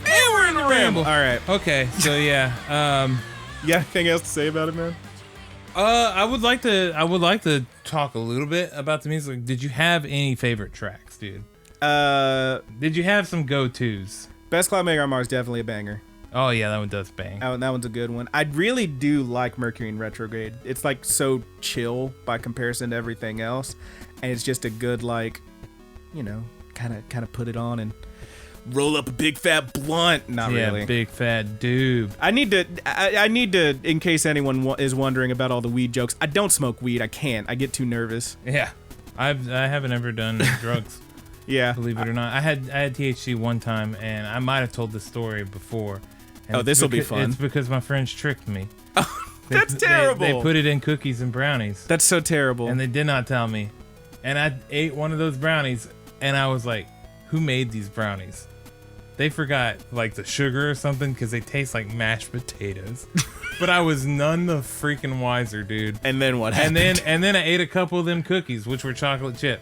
And we're in the ramble. All right. Okay, so yeah. You got anything else to say about it, man? I would like to talk a little bit about the music. Did you have any favorite tracks, dude? Did you have some go-tos? Best Cloud Mega Mars definitely a banger. Oh yeah, that one does bang. That one's a good one. I really do like Mercury in Retrograde. It's like so chill by comparison to everything else, and it's just a good kind of put it on and roll up a big fat blunt. Not really. Yeah, big fat dude. I need to, in case anyone is wondering about all the weed jokes. I don't smoke weed. I can't. I get too nervous. Yeah, I haven't ever done drugs. Yeah, believe it or not, I had THC one time, and I might have told this story before. And this will be fun. It's because my friends tricked me. That's terrible. They put it in cookies and brownies. That's so terrible. And they did not tell me. And I ate one of those brownies, and I was like, "Who made these brownies?" They forgot like the sugar or something because they taste like mashed potatoes. But I was none the freaking wiser, dude. And then what happened? And then I ate a couple of them cookies, which were chocolate chip.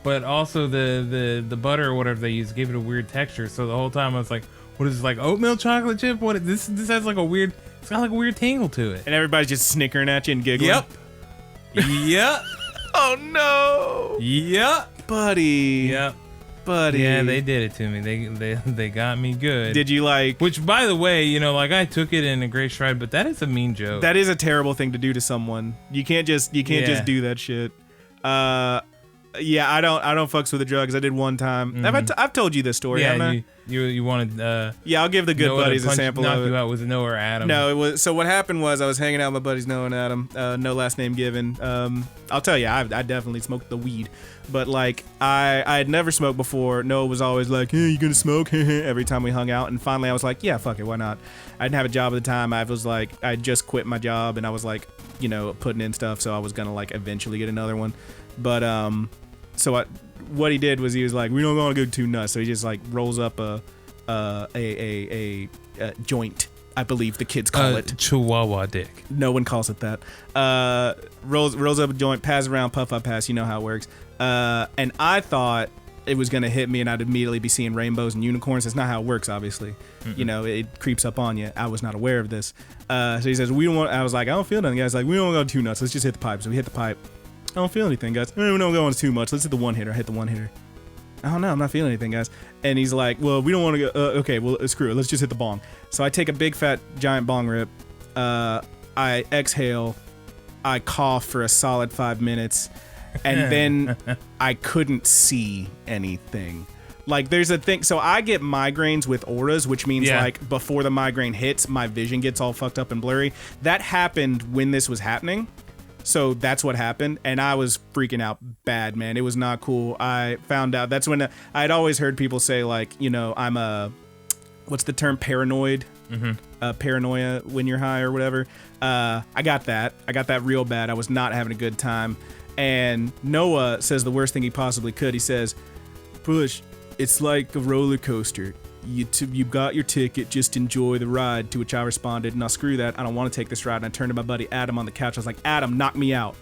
But also the butter or whatever they use gave it a weird texture. So the whole time I was like, "What is this, like oatmeal chocolate chip? What this has like a weird, it's got like a weird tingle to it." And everybody's just snickering at you and giggling. Yep. Oh no. Yep. Buddy. Yep. Buddy. Yeah, they did it to me. They got me good. Did you like? Which, by the way, I took it in a great stride, but that is a mean joke. That is a terrible thing to do to someone. You can't just do that shit. Yeah, I don't fucks with the drugs. I did one time. Mm-hmm. I've told you this story. Yeah, you wanted. Yeah, I'll give the good Noah buddies a sample knock of it. you out with Noah or Adam. No, it was. So what happened was I was hanging out with my buddies Noah and Adam. No last name given. I'll tell you, I definitely smoked the weed, but like I had never smoked before. Noah was always like, "Hey, you gonna smoke?" every time we hung out, and finally I was like, "Yeah, fuck it, why not?" I didn't have a job at the time. I was like, I just quit my job, and I was like, putting in stuff, so I was gonna like eventually get another one, but So what he did was he was like, "We don't want to go too nuts," so he just like rolls up a joint. I believe the kids call it Chihuahua dick. No one calls it that. Rolls up a joint, passes around, puff up, pass. You know how it works. And I thought it was gonna hit me, and I'd immediately be seeing rainbows and unicorns. That's not how it works, obviously. Mm-mm. It creeps up on you. I was not aware of this. So he says, "We don't want." I was like, "I don't feel nothing." The guy's like, "We don't want to go too nuts. Let's just hit the pipe." So we hit the pipe. I don't feel anything, guys. We don't go on too much. Let's hit the one hitter. I hit the one hitter. I don't know. I'm not feeling anything, guys. And he's like, "Well, we don't want to go. Okay, well, screw it. Let's just hit the bong." So I take a big, fat, giant bong rip. I exhale. I cough for a solid 5 minutes. And then I couldn't see anything. Like, there's a thing. So I get migraines with auras, which means, like, before the migraine hits, my vision gets all fucked up and blurry. That happened when this was happening. So that's what happened, and I was freaking out bad, man. It was not cool. I found out that's when I'd always heard people say, like, I'm what's the term, paranoid? Mm-hmm. Paranoia when you're high or whatever. I got that real bad. I was not having a good time. And Noah says the worst thing he possibly could. He says, "Push, it's like a roller coaster. You got your ticket, just enjoy the ride." To which I responded, "No, screw that. I don't want to take this ride." And I turned to my buddy Adam on the couch. I was like, "Adam, knock me out.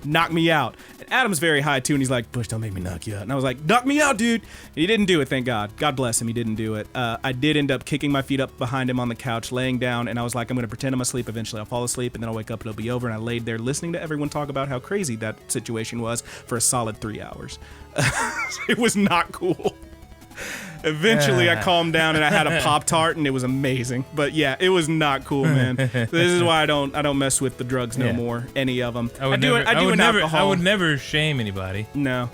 Knock me out." And Adam's very high too, and he's like, "Bush, don't make me knock you out." And I was like, "Knock me out, dude." And he didn't do it, thank God. God bless him, he didn't do it. I did end up kicking my feet up behind him on the couch, laying down, and I was like, "I'm going to pretend I'm asleep. Eventually I'll fall asleep, and then I'll wake up and it'll be over." And I laid there listening to everyone talk about how crazy that situation was for a solid 3 hours. It was not cool. Eventually, I calmed down and I had a Pop-Tart, and it was amazing. But yeah, it was not cool, man. This is why I don't mess with the drugs no more. Any of them. I do alcohol. I would never shame anybody. No,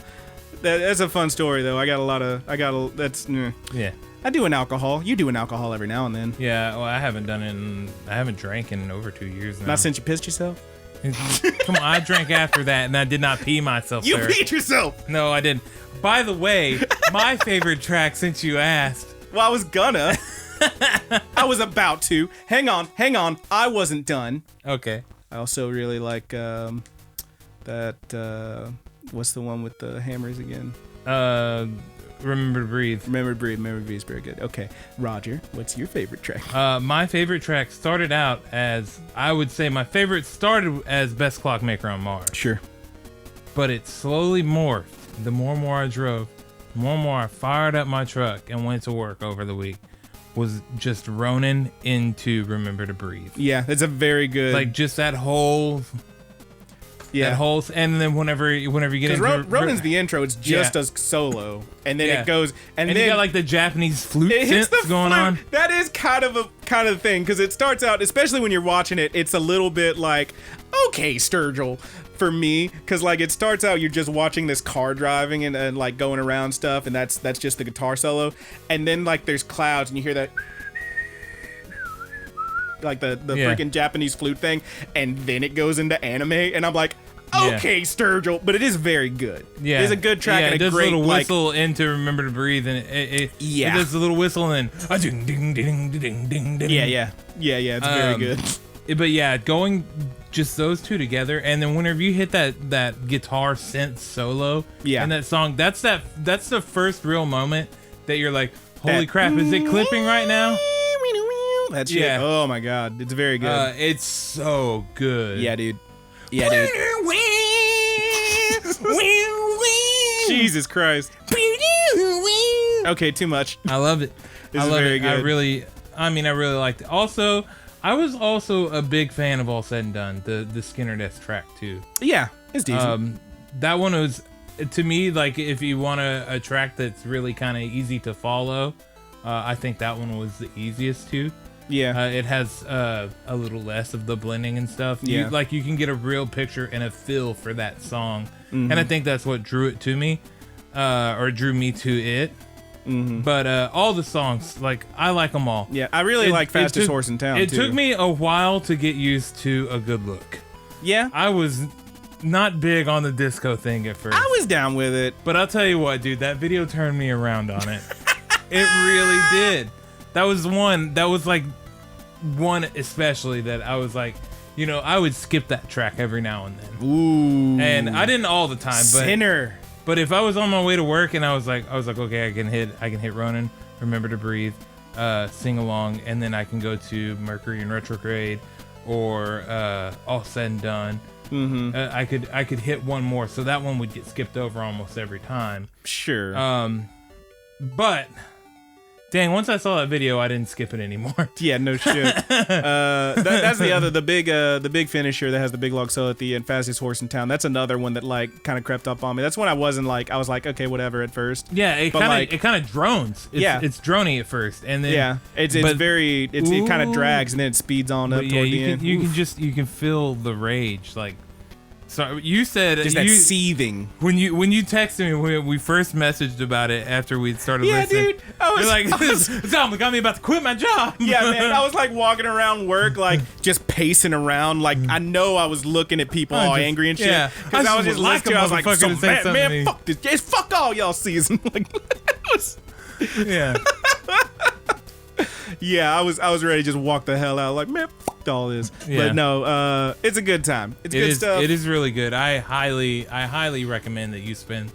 that's a fun story though. Yeah. I do an alcohol. You do an alcohol every now and then. Yeah, well, I haven't drank in over 2 years now. Not since you pissed yourself? Come on, I drank after that, and I did not pee myself. You peed yourself. No, I didn't. By the way, my favorite track, since you asked. Well, I was gonna. I was about to. Hang on. I wasn't done. Okay. I also really like what's the one with the hammers again? Remember to Breathe. Remember to Breathe is very good. Okay, Roger, what's your favorite track? My favorite track started out as, I would say my favorite started as Best Clockmaker on Mars. Sure. But it slowly morphed. The more and more I drove, the more and more I fired up my truck and went to work over the week, was just Ronan into Remember to Breathe. Yeah, it's a very good... Like, just that whole... Yeah. That whole... And then whenever you get into... Ronan's the intro, it's just a solo. And then it goes... And then you got, like, the Japanese flute synths going on. That is kind of the thing, because it starts out, especially when you're watching it, it's a little bit like, okay, Sturgill, for me, because like it starts out you're just watching this car driving and like going around stuff, and that's just the guitar solo, and then like there's clouds and you hear that like the freaking Japanese flute thing, and then it goes into anime, and I'm like, okay, Sturgill, but it is very good. Yeah, it's a good track and it does a great little whistle into Remember to Breathe, and it does a little whistle and then ding ding ding ding ding ding. Yeah, it's very good. But yeah, going just those two together, and then whenever you hit that guitar synth solo, in that song, that's the first real moment that you're like, holy crap, is it clipping right now? That shit. Yeah. Oh my god, it's very good. It's so good. Yeah, dude. Jesus Christ. Okay, too much. I love it. This is very good. I really liked it. Also, I was also a big fan of All Said and Done, the Skinner Death track too. Yeah, it's decent. That one was, to me, like, if you want a track that's really kind of easy to follow, I think that one was the easiest to. Yeah. It has a little less of the blending and stuff. Yeah. You can get a real picture and a feel for that song. Mm-hmm. And I think that's what drew it to me, or drew me to it. Mm-hmm. But all the songs, like, I like them all. Yeah, I really like Fastest Horse in Town, It too. took me a while to get used to A Good Look. Yeah. I was not big on the disco thing at first. I was down with it. But I'll tell you what, dude, that video turned me around on it. It really did. That was like one especially that I was like, you know, I would skip that track every now and then. Ooh. And I didn't all the time, but Sinner. But if I was on my way to work and I was like, okay, I can hit Ronan, Remember to Breathe, sing along, and then I can go to Mercury in Retrograde or All Said and Done. Mm-hmm. I could hit one more, so that one would get skipped over almost every time. Sure. But dang, once I saw that video, I didn't skip it anymore. Yeah, no shit. That's the big finisher that has the big log solo at the end, Fastest Horse in Town. That's another one that like kind of crept up on me. That's when I was like, okay, whatever at first. Yeah, it kind of drones. It's drony at first, and then it kind of drags and then it speeds on up toward the end. You can feel the rage, like. So you said just that seething when you texted me when we first messaged about it after we'd started listening. Dude, you're like, this got me about to quit my job. Yeah, man, I was like walking around work, like just pacing around, like I know I was looking at people all angry and shit. Yeah, because I was just listening. I was like, man, fuck this, just fuck all y'all season. Like, yeah. Yeah, I was ready to just walk the hell out. Like, man, fuck all this. Yeah. But no, it's a good time. It's good stuff. It is really good. I highly recommend that you spend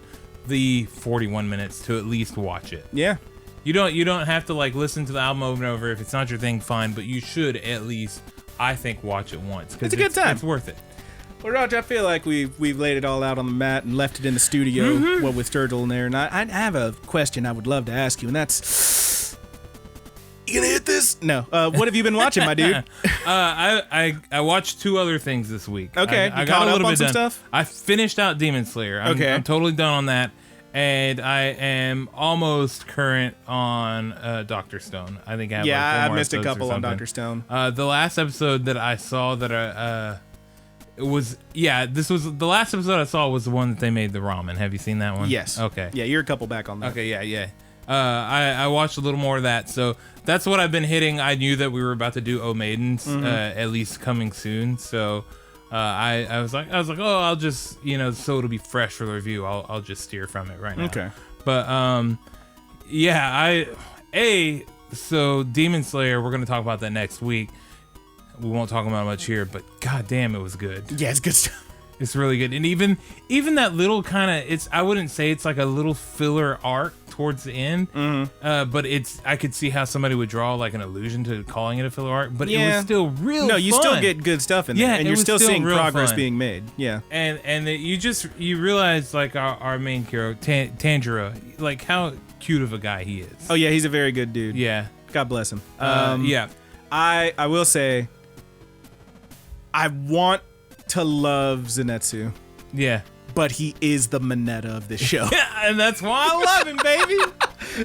the 41 minutes to at least watch it. Yeah. You don't have to like listen to the album over and over. If it's not your thing, fine. But you should at least, I think, watch it once. It's a good time. It's worth it. Well, Roger, I feel like we've laid it all out on the mat and left it in the studio, with Sturgill in there. And I have a question I would love to ask you, and that's. You gonna hit this? No. What have you been watching, my dude? I watched two other things this week. Okay, I got a little bit done. Stuff? I finished out Demon Slayer. I'm totally done on that, and I am almost current on Dr. Stone. I think I have I missed a couple on Dr. Stone. The last episode that I saw that this was the last episode I saw was the one that they made the ramen. Have you seen that one? Yes. Okay. Yeah, you're a couple back on that. Okay. Yeah. I watched a little more of that, so that's what I've been hitting. I knew that we were about to do O Maidens, at least coming soon. So I was like, oh, I'll just so it'll be fresh for the review. I'll just steer from it right now. Okay. But so Demon Slayer, we're gonna talk about that next week. We won't talk about much here, but goddamn, it was good. Yeah, it's good stuff. It's really good. And even that little kind of, I wouldn't say it's like a little filler arc towards the end, but I could see how somebody would draw like an allusion to calling it a filler arc, but it was still real No, you fun. still get good stuff in there, and you're still seeing progress being made. Yeah. And you realize like our main hero, Tanjiro, like how cute of a guy he is. Oh yeah, he's a very good dude. Yeah. God bless him. Yeah. I will say, I want to love Zenitsu. Yeah. But he is the Mineta of this show. Yeah, and that's why I love him, baby.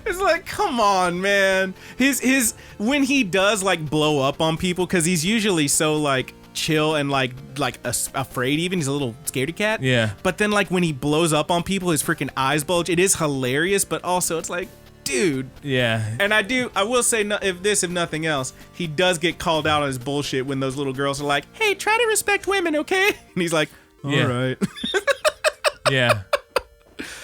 It's like, come on, man. His when he does like blow up on people, because he's usually so like chill and like afraid, even he's a little scaredy cat. Yeah. But then like when he blows up on people, his freaking eyes bulge. It is hilarious, but also it's like, dude. Yeah. And I will say, if nothing else, he does get called out on his bullshit when those little girls are like, hey, try to respect women, okay? And he's like, all right. Yeah.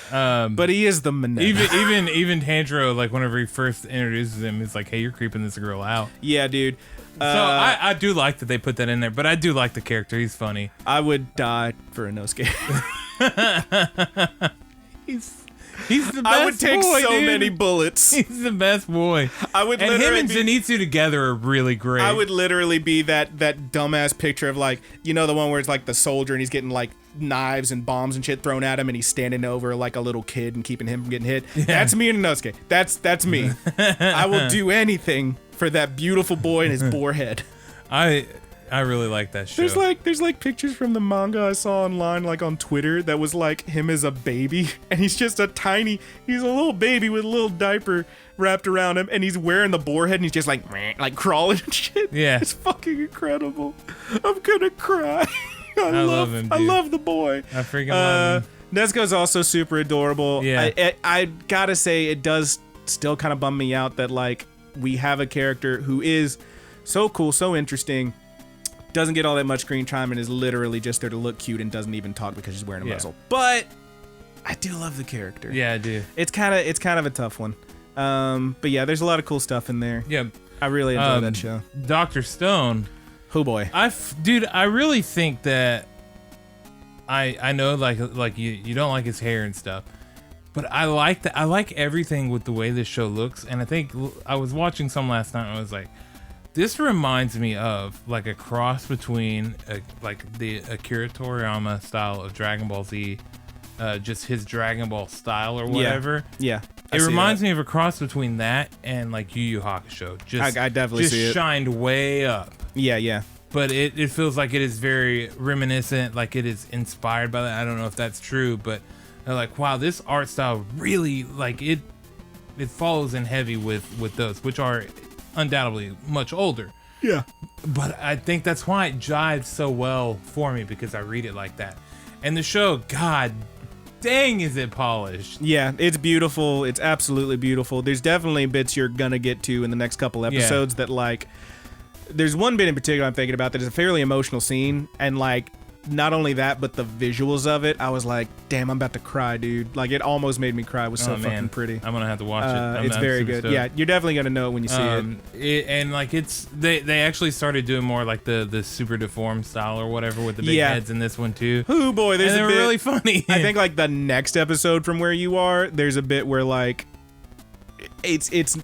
But he is the Mineta. Even Tanjiro, like whenever he first introduces him, he's like, hey, you're creeping this girl out. Yeah, dude. So I do like that they put that in there, but I do like the character. He's funny. I would die for Inosuke. He's the best. I would take boy, so dude. many bullets. He's the best boy. I would and him literally and Zenitsu together are really great. I would literally be that dumbass picture of like, you know, the one where it's like the soldier and he's getting like knives and bombs and shit thrown at him and he's standing over like a little kid and keeping him from getting hit. Yeah. That's me and Inosuke. That's me. I will do anything for that beautiful boy and his boar head. I really like that show. There's like pictures from the manga I saw online, like on Twitter, that was like him as a baby, and he's just he's a little baby with a little diaper wrapped around him, and he's wearing the boar head, and he's just like crawling and shit. Yeah. It's fucking incredible. I'm gonna cry. I love him, dude. I love the boy. I freaking love him. Nezuko's also super adorable. Yeah. I gotta say, it does still kind of bum me out that like we have a character who is so cool, so interesting, doesn't get all that much screen time, and is literally just there to look cute and doesn't even talk because she's wearing a muzzle. But I do love the character. Yeah, I do. It's kind of a tough one. But yeah, there's a lot of cool stuff in there. Yeah. I really enjoy that show. Dr. Stone. Oh boy. Dude, I really think that I know like you don't like his hair and stuff, but I like that. I like everything with the way this show looks, and I think I was watching some last night and I was like, this reminds me of like a cross between like the Akira Toriyama style of Dragon Ball Z, just his Dragon Ball style or whatever. Yeah. It reminds me of a cross between that and like Yu Yu Hakusho. Just I definitely see it. Shined way up. Yeah. But it feels like it is very reminiscent, like it is inspired by that. I don't know if that's true, but they're like, wow, this art style really like it follows in heavy with those, which are undoubtedly much older. Yeah. But I think that's why it jives so well for me, because I read it like that. And the show, god dang, is it polished. Yeah, it's beautiful. It's absolutely beautiful. There's definitely bits you're gonna get to in the next couple episodes that like, there's one bit in particular I'm thinking about that is a fairly emotional scene, and like not only that, but the visuals of it, I was like, damn, I'm about to cry, dude. Like, it almost made me cry. It was so fucking pretty. I'm gonna have to watch it. It's very good. Stoked. Yeah, you're definitely gonna know it when you see it. And like they actually started doing more like the super deformed style or whatever with the big heads in this one too. Oh boy, there's and a they bit, were really funny. I think like the next episode from where you are, there's a bit where like it's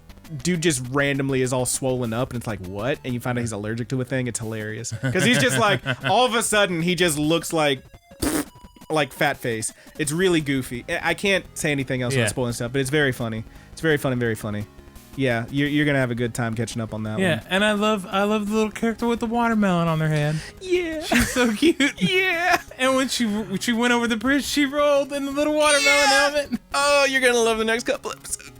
dude just randomly is all swollen up, and it's like, what? And you find out he's allergic to a thing. It's hilarious because he's just like, all of a sudden he just looks like fat face. It's really goofy. I can't say anything else without spoiling stuff, but it's very funny. It's very fun and very funny. Yeah, you're gonna have a good time catching up on that one. Yeah, and I love the little character with the watermelon on their head. Yeah, she's so cute. Yeah, and when she went over the bridge, she rolled in the little watermelon helmet. Oh, you're gonna love the next couple episodes.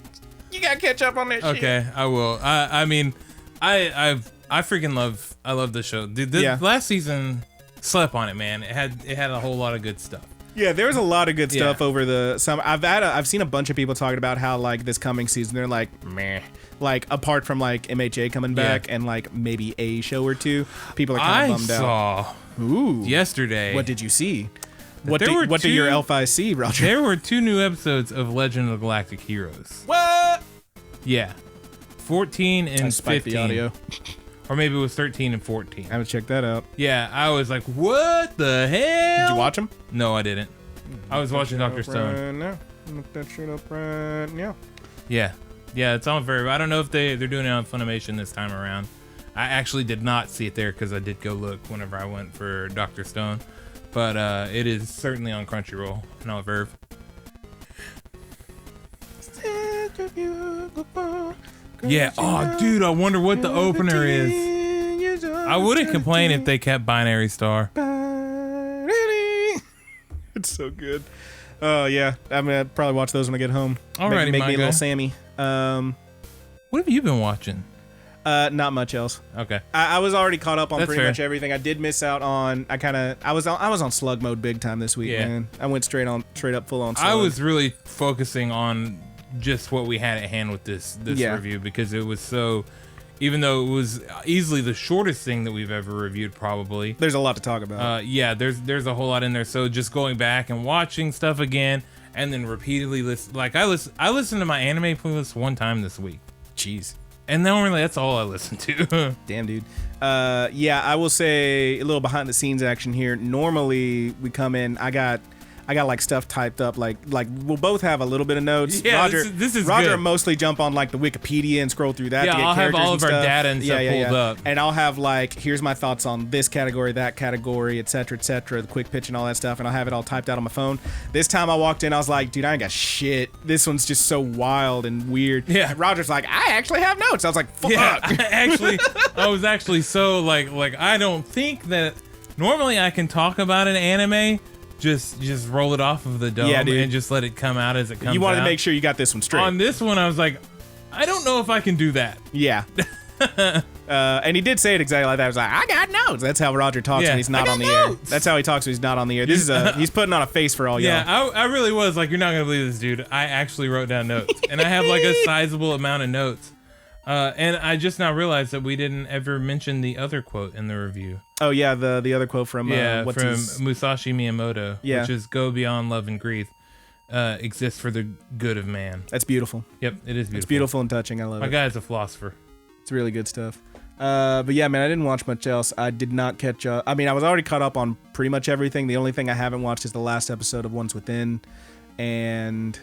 You gotta catch up on that shit. Okay, I will. I mean, I freaking love. I love the show. Dude, last season slept on it, man. It had a whole lot of good stuff. Yeah, there was a lot of good stuff over the summer. I've seen a bunch of people talking about how like this coming season they're like meh. Like apart from like MHA coming back and like maybe a show or two, people are kind of bummed out. Ooh. Yesterday. What did you see? What do your elf-eyes see, Roger? There were 2 new episodes of Legend of the Galactic Heroes. What? Yeah. 14 and I spiked 15. the audio. or maybe it was 13 and 14. I haven't checked that out. Yeah, I was like, what the hell? Did you watch them? No, I didn't. I was watching Dr. Stone. Right now. Look that shit up right now. Yeah, it's on very. I don't know if they're doing it on Funimation this time around. I actually did not see it there because I did go look whenever I went for Dr. Stone, but it is certainly on Crunchyroll and on Verve. Yeah. Oh, dude, I wonder what the opener is. I wouldn't complain if they kept Binary Star. It's so good. Oh yeah, I'm gonna probably watch those when I get home. Alrighty, make my me a guy. little Sammy. What have you been watching? Not much else. Okay. I was already caught up on That's pretty fair. much everything. I did miss out on. I was on slug mode big time this week, Yeah. man. I went straight up full on slug. I was really focusing on just what we had at hand with this Yeah. review because it was so. Even though it was easily the shortest thing that we've ever reviewed, probably. There's a lot to talk about. Yeah, there's a whole lot in there. So just going back and watching stuff again, and then repeatedly listen. Like I listened to my anime playlist one time this week. Jeez. And normally that's all I listen to. Damn, dude. Yeah, I will say a little behind the scenes action here. Normally we come in. I got like stuff typed up. Like we'll both have a little bit of notes. Yeah, Roger, this is Roger good. mostly jump on like the Wikipedia and scroll through that. Yeah, to get I'll have characters all and of our stuff. data and stuff pulled up. And I'll have like, here's my thoughts on this category, that category, etc., the quick pitch and all that stuff, and I'll have it all typed out on my phone. This time I walked in, I was like, dude, I ain't got shit. This one's just so wild and weird. Yeah. And Roger's like, I actually have notes. I was like, fuck. Yeah, I was actually so like I don't think that normally I can talk about an anime. Just roll it off of the dome and just let it come out as it comes out. You wanted to make sure you got this one straight. On this one, I was like, I don't know if I can do that. Yeah. And he did say it exactly like that. He was like, I got notes. That's how Roger talks when he's not on the air. That's how he talks when he's not on the air. This is he's putting on a face for all y'all. Yeah, I really was like, you're not gonna believe this, dude. I actually wrote down notes, and I have like a sizable amount of notes. And I just now realized that we didn't ever mention the other quote in the review. Oh yeah, the other quote from Musashi Miyamoto, Yeah. which is "Go beyond love and grief, exists for the good of man." That's beautiful. Yep, it is beautiful. It's beautiful and touching. I love My it. guy's a philosopher. It's really good stuff. But yeah, man, I didn't watch much else. I did not catch up. I mean, I was already caught up on pretty much everything. The only thing I haven't watched is the last episode of Once Within, and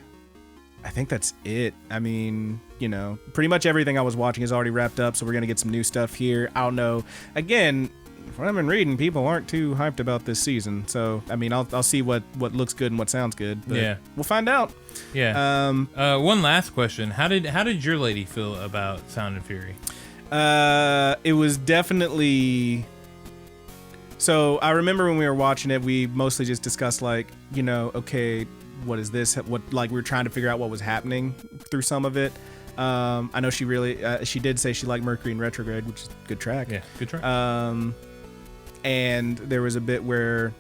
I think that's it. I mean, you know, pretty much everything I was watching is already wrapped up, so we're gonna get some new stuff here. I don't know. Again, from what I've been reading, people aren't too hyped about this season. So, I mean, I'll see what looks good and what sounds good. But Yeah. we'll find out. Yeah. One last question: How did your lady feel about Sound and Fury? It was definitely. So I remember when we were watching it, we mostly just discussed like, you know, okay, what is this? What, like, we were trying to figure out what was happening through some of it. I know she really, she did say she liked Mercury in Retrograde, which is a good track. Yeah, good try. And there was a bit where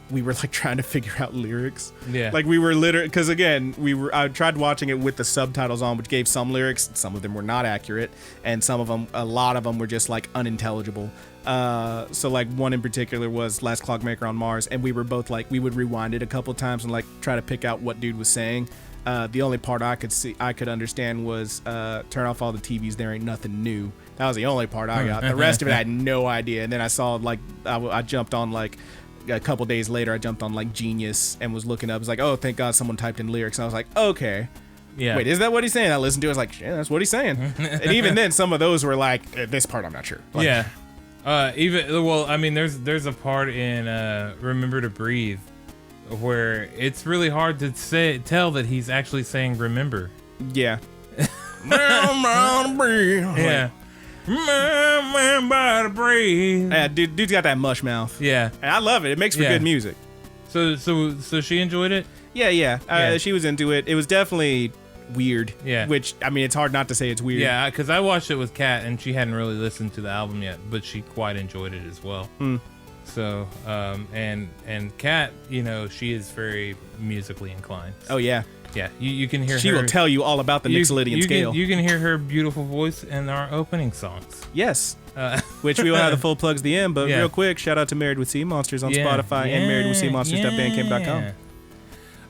we were like trying to figure out lyrics. Yeah. Like we were literally, because again, I tried watching it with the subtitles on, which gave some lyrics. Some of them were not accurate, and a lot of them were just like unintelligible. So like one in particular was Last Clockmaker on Mars, and we were both like, we would rewind it a couple times and like try to pick out what dude was saying. The only part I could understand was turn off all the TVs, there ain't nothing new. That was the only part I got. The rest of it I had no idea. And then I saw like I jumped on like a couple days later, I jumped on like Genius and was looking up. It was like, oh, thank God someone typed in lyrics. And I was like, okay. Yeah. Wait, is that what he's saying? I listened to it. I was like, yeah, that's what he's saying. And even then, some of those were like, this part I'm not sure. Like, yeah. I mean, there's a part in Remember to Breathe where it's really hard to tell that he's actually saying remember. Yeah. Yeah. Remember to breathe. Yeah, dude's got that mush mouth. Yeah. And I love it. It makes for good music. So she enjoyed it? Yeah. She was into it. It was definitely weird. Yeah. Which, I mean, it's hard not to say it's weird. Yeah, because I watched it with Kat, and she hadn't really listened to the album yet, but she quite enjoyed it as well. So, and Kat, you know, she is very musically inclined. Oh, yeah. Yeah, you can hear She her. will tell you all about the Mixolydian scale. You can hear her beautiful voice in our opening songs. Yes. Which we will have the full plugs at the end, but real quick, shout out to Married with Seamonsters on Spotify and marriedwithseamonsters.bandcamp.com.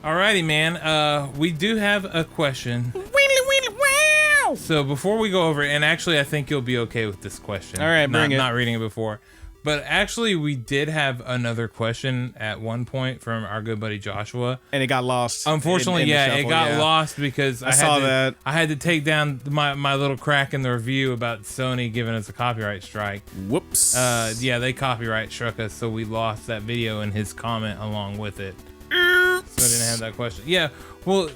Alrighty, man. We do have a question. So before we go over it, and actually I think you'll be okay with this question. All right, bring it. Not reading it before. But actually, we did have another question at one point from our good buddy Joshua. And it got lost. Unfortunately, in the it shuffle, got lost because I had to take down my little crack in the review about Sony giving us a copyright strike. Whoops. They copyright struck us, so we lost that video and his comment along with it. So I didn't have that question. Yeah, well...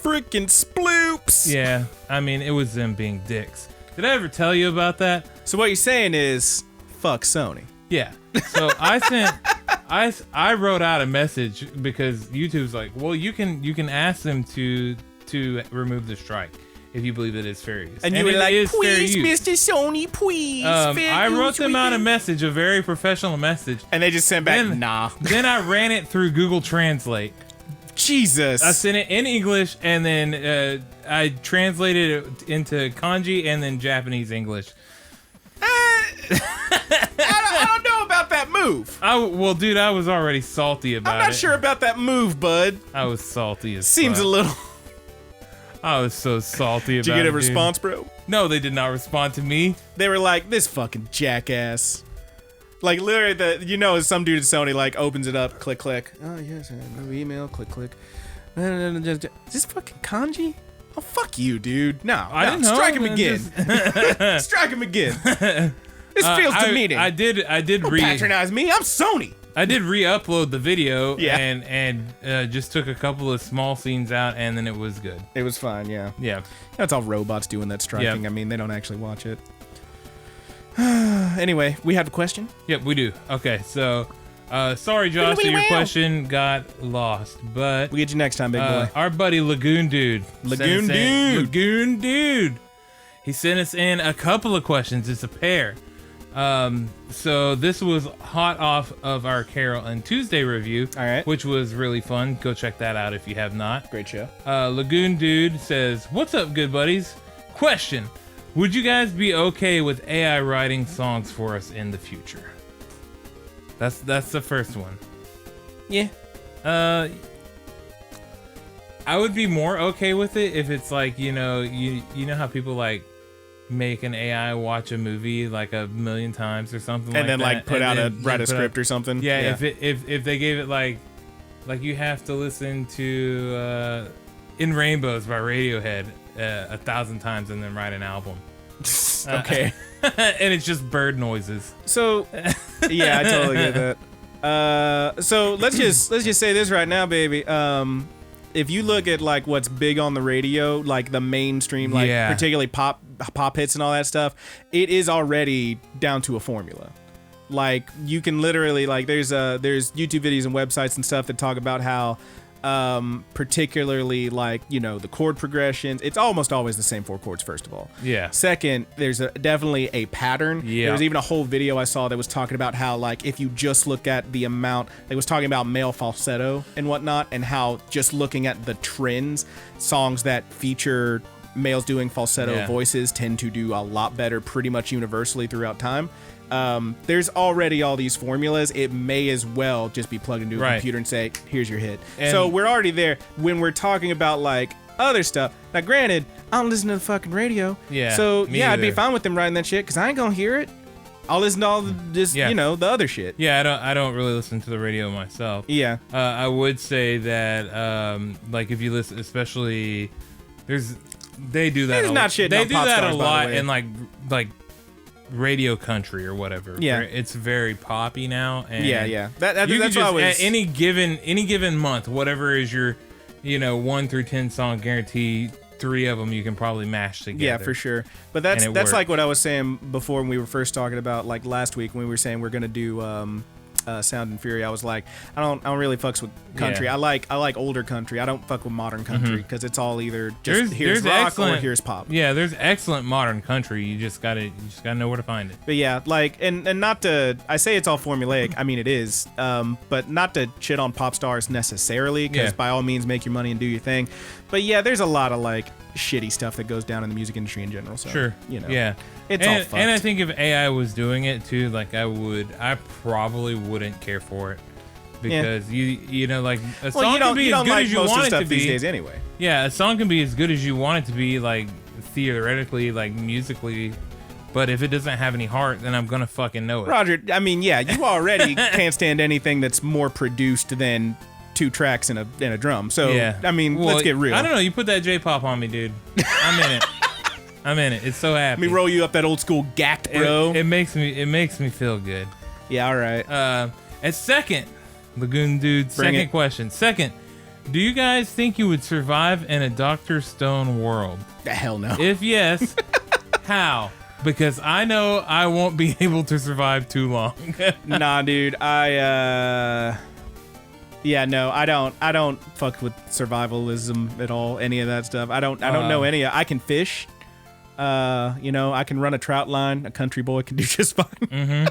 Freaking sploops. Yeah, I mean, it was them being dicks. Did I ever tell you about that? So what you're saying is... Fuck Sony. Yeah. So I wrote out a message because YouTube's like, well, you can ask them to remove the strike if you believe it is fair use. And you were like, please, Mr. Sony, please. I wrote them out a message, a very professional message. And they just sent back, nah. Then I ran it through Google Translate. Jesus. I sent it in English and then I translated it into kanji and then Japanese English. I don't know about that move. Well, dude, I was already salty about it. I'm not sure about that move, bud. I was salty as Seems fuck. a little... I was so salty about it. Did you get a dude. response, bro? No, they did not respond to me. They were like, this fucking jackass. Like, literally, some dude at Sony, like, opens it up, click, click. Oh, yes, no email, click, click. Is this fucking kanji? Oh, fuck you, dude. No, I didn't know. Strike him again. Strike him again. This feels demeaning. I did Don't patronize me. I'm Sony. I did re-upload the video Yeah. and just took a couple of small scenes out and then it was good. It was fine, yeah. Yeah. That's all robots doing that striking. Yep. I mean, they don't actually watch it. Anyway, we have a question. Yep, we do. Okay, so sorry, Josh, that your question got lost, but We'll get you next time, big boy. our buddy Lagoon Dude. Lagoon Dude. He sent us in a couple of questions. It's a pair. So this was hot off of our Carol and Tuesday review, All right. which was really fun. Go check that out if you have not. Great show. Lagoon Dude says, "What's up, good buddies? Question: would you guys be okay with AI writing songs for us in the future?" That's the first one. Yeah. I would be more okay with it if it's like, you know how people like make an AI watch a movie like a million times or something And then like like that. write a script or something. Yeah, if they gave it like you have to listen to In Rainbows by Radiohead 1,000 times and then write an album. Okay. And it's just bird noises. So, yeah, I totally get that. So let's just say this right now, baby. If you look at like what's big on the radio, like the mainstream, like particularly pop hits and all that stuff, it is already down to a formula. Like you can literally like there's YouTube videos and websites and stuff that talk about how particularly like the chord progressions, it's almost always the same 4 chords. First of all, second, there's definitely a pattern. There was even a whole video I saw that was talking about how like if you just look at the amount, it was talking about male falsetto and whatnot, and how just looking at the trends, songs that feature males doing falsetto voices tend to do a lot better pretty much universally throughout time. There's already all these formulas. It may as well just be plugged into a computer and say, here's your hit. And so we're already there when we're talking about like other stuff. Now, granted, I don't listen to the fucking radio. Yeah. So either. I'd be fine with them writing that shit because I ain't gonna hear it. I'll listen to all this, the other shit. Yeah, I don't really listen to the radio myself. Yeah. I would say that like if you listen, especially they do that. They do that a lot in like radio country or whatever. Yeah, it's very poppy now. And yeah. That's just, what I was. At any given month, whatever is your 1 through 10 song guarantee, 3 of them you can probably mash together. Yeah, for sure. But that's like what I was saying before when we were first talking about like last week when we were saying we're gonna do Sound and Fury. I was like, I don't really fucks with country. Yeah. I like older country. I don't fuck with modern country because it's all either just here's rock or here's pop. Yeah, there's excellent modern country. You just gotta know where to find it. But yeah, like and not to I say it's all formulaic. I mean it is, but not to shit on pop stars necessarily because by all means make your money and do your thing. But yeah, there's a lot of like shitty stuff that goes down in the music industry in general. So sure, yeah. It's all fucked. And I think if AI was doing it too, like I probably wouldn't care for it because you know like a song can be as good as you want it to be these days anyway. Yeah, a song can be as good as you want it to be. Like theoretically, like musically, but if it doesn't have any heart, then I'm gonna fucking know it. Roger, I mean, yeah, you already can't stand anything that's more produced than 2 tracks and a drum. So, yeah. I mean, let's get real. I don't know. You put that J-pop on me, dude. I'm in it. I'm in it. It's so happy. Let me roll you up that old school gacked, bro. It makes me feel good. Yeah, all right. At second, Lagoon Dude, second question. Second, do you guys think you would survive in a Dr. Stone world? The hell no. If yes, how? Because I know I won't be able to survive too long. Nah, dude. Yeah, no, I don't fuck with survivalism at all. Any of that stuff. I don't know any. I can fish. I can run a trout line. A country boy can do just fine. Mm-hmm.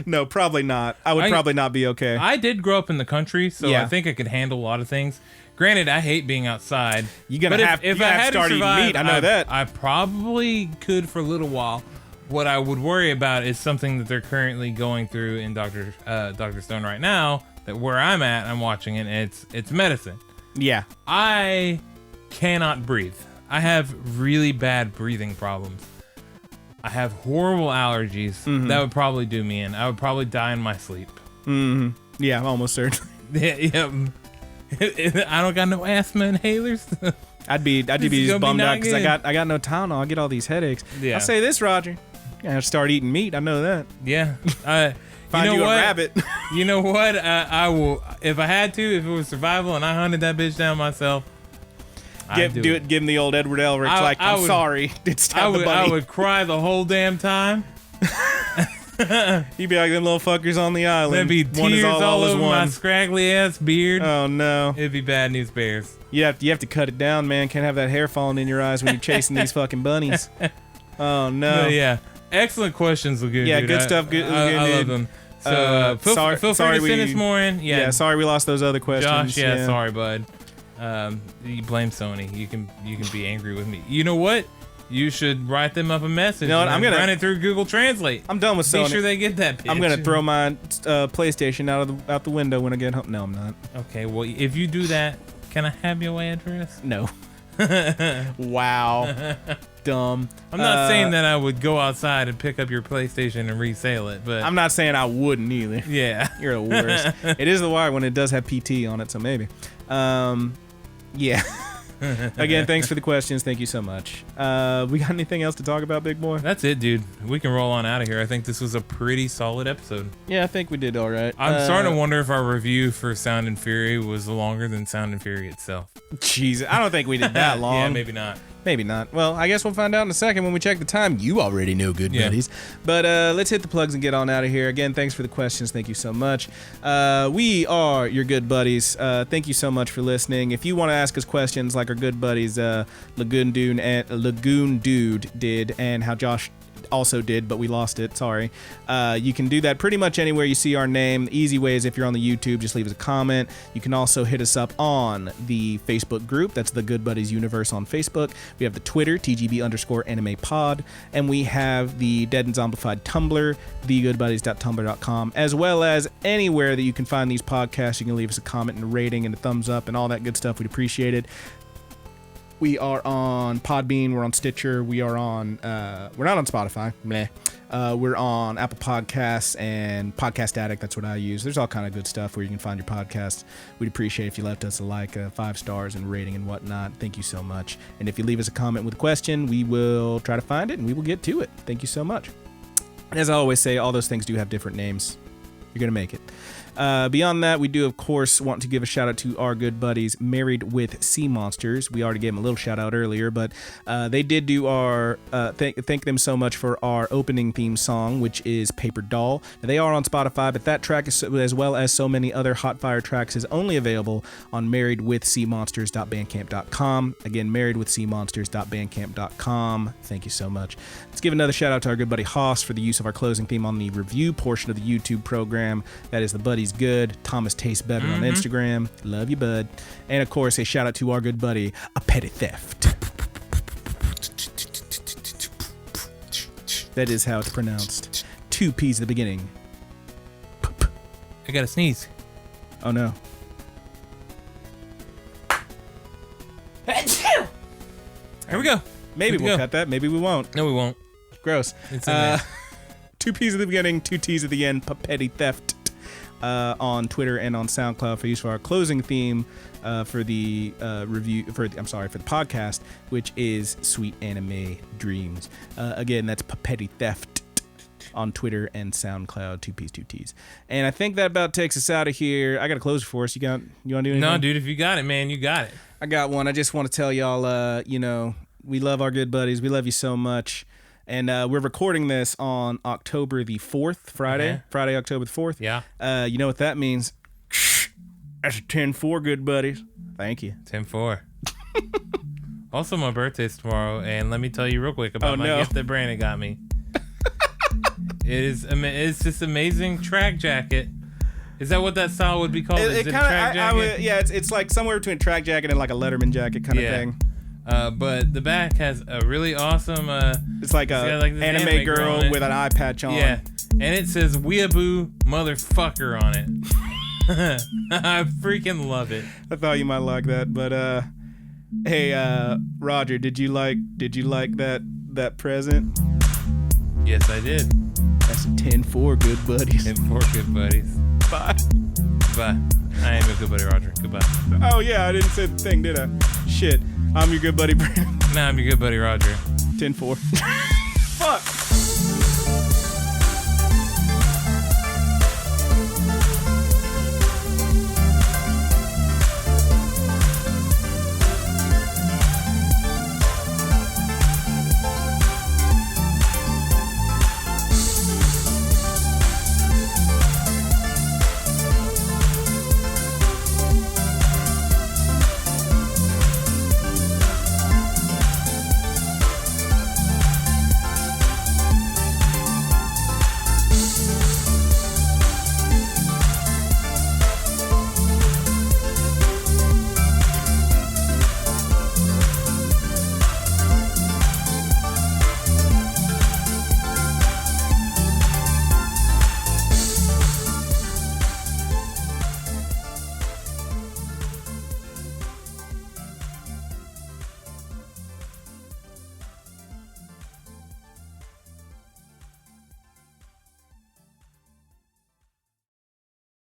No, probably not. I would probably not be okay. I did grow up in the country, so I think I could handle a lot of things. Granted, I hate being outside. You're gonna have to start eating meat. I know that. I probably could for a little while. What I would worry about is something that they're currently going through in Dr. Stone right now. That where I'm at, I'm watching it, and it's medicine. Yeah. I cannot breathe. I have really bad breathing problems. I have horrible allergies. Mm-hmm. That would probably do me in. I would probably die in my sleep. Mm-hmm. Yeah, almost certainly. Yeah. I don't got no asthma inhalers. I'd be just bummed out because I got no Tylenol. I get all these headaches. Yeah. I'll say this, Roger. I have to start eating meat. I know that. Yeah. Find you a rabbit. You know what? I will if I had to. If it was survival and I hunted that bitch down myself. Give him the old Edward Elric. I'm sorry. It's time the bunny. I would cry the whole damn time. You'd be like them little fuckers on the island. There'd be tears all over my scraggly ass beard. Oh no. It'd be bad news bears. You have to cut it down, man. Can't have that hair falling in your eyes when you're chasing these fucking bunnies. Oh no. But yeah. Excellent questions, Lagoon. Yeah, dude. Good stuff. Good. I love them. So feel free to send us more in. Yeah. Sorry we lost those other questions. Josh. Yeah. Sorry, bud. You blame Sony. You can be angry with me. You know what? You should write them up a message. You know what? I'm gonna run it through Google Translate. I'm done with Sony. Be sure they get that pitch. I'm gonna throw my PlayStation out the window when I get home. No, I'm not. Okay. Well, if you do that, can I have your address? No. Wow. Dumb. I'm not saying that I would go outside and pick up your PlayStation and resale it, but I'm not saying I wouldn't either. Yeah. You're the worst. It is the wire when it does have PT on it, so maybe. Yeah. Again, thanks for the questions. Thank you so much. We got anything else to talk about, big boy? That's it, dude. We can roll on out of here. I think this was a pretty solid episode. Yeah, I think we did all right. I'm starting to wonder if our review for Sound and Fury was longer than Sound and Fury itself. Jeez, I don't think we did that long. Yeah, maybe not. Maybe not. Well, I guess we'll find out in a second when we check the time. You already know, good buddies. But let's hit the plugs and get on out of here. Again, thanks for the questions. Thank you so much. We are your good buddies. Thank you so much for listening. If you want to ask us questions like our good buddies Lagoon Dude did, and how Josh also did, but we lost it. Sorry. You can do that pretty much anywhere you see our name. The easy way is if you're on the YouTube, just leave us a comment. You can also hit us up on the Facebook group. That's the Good Buddies Universe on Facebook. We have the Twitter, TGB_anime pod, and we have the Dead and Zombified Tumblr, thegoodbuddies.tumblr.com, as well as anywhere that you can find these podcasts. You can leave us a comment and a rating and a thumbs up and all that good stuff. We'd appreciate it. We are on Podbean. We're on Stitcher. We are on. We're not on Spotify. Meh. We're on Apple Podcasts and Podcast Addict. That's what I use. There's all kind of good stuff where you can find your podcasts. We'd appreciate if you left us a like, 5 stars, and rating and whatnot. Thank you so much. And if you leave us a comment with a question, we will try to find it and we will get to it. Thank you so much. And as I always say, all those things do have different names. You're gonna make it. Beyond that, we do, of course, want to give a shout out to our good buddies, Married with Seamonsters. We already gave them a little shout out earlier, but they did do our thank them so much for our opening theme song, which is Paperdoll. Now, they are on Spotify, but that track, is, as well as so many other hot fire tracks, is only available on marriedwithseamonsters.bandcamp.com. Again, marriedwithseamonsters.bandcamp.com. Thank you so much. Let's give another shout out to our good buddy Haas for the use of our closing theme on the review portion of the YouTube program. That is the Buddies Good. Thomas Tastes Better on Instagram. Love you, bud. And of course, a shout out to our good buddy, A Petty Theft. That is how it's pronounced. 2 P's at the beginning. I gotta sneeze. Oh no. Here we go. Maybe Good to we'll go. cut that. Maybe we won't. No, we won't. Gross. It's in there. 2 P's at the beginning, 2 T's at the end. Petty Theft on Twitter and on SoundCloud for use for our closing theme for the for the podcast, which is Sweet Anime Dreams. Again, that's Petty Theft on Twitter and SoundCloud. 2 P's, 2 T's. And I think that about takes us out of here. I got a closer for us. You want to do anything? No, dude, if you got it, man, you got it. I got one. I just want to tell y'all, we love our good buddies. We love you so much. And we're recording this on October the 4th, Friday. Okay. Friday, October the 4th. Yeah. You know what that means? That's a 10-4, good buddies. Thank you. 10-4. Also, my birthday's tomorrow, and let me tell you real quick about my gift that Brandon got me. It's this amazing track jacket. Is that what that style would be called? Is it a track jacket? It's like somewhere between a track jacket and like a Letterman jacket kind of thing. But the back has a really awesome. It's like a anime girl with an eye patch on. Yeah, and it says "Weeaboo motherfucker" on it. I freaking love it. I thought you might like that, but hey, Roger, did you like that present? Yes, I did. That's a 10-4, good buddies. 10-4, good buddies. Bye. Bye. I am your good buddy, Roger. Goodbye. Oh yeah, I didn't say the thing, did I? Shit. I'm your good buddy, Brandon. Nah, I'm your good buddy, Roger. 10-4. Fuck.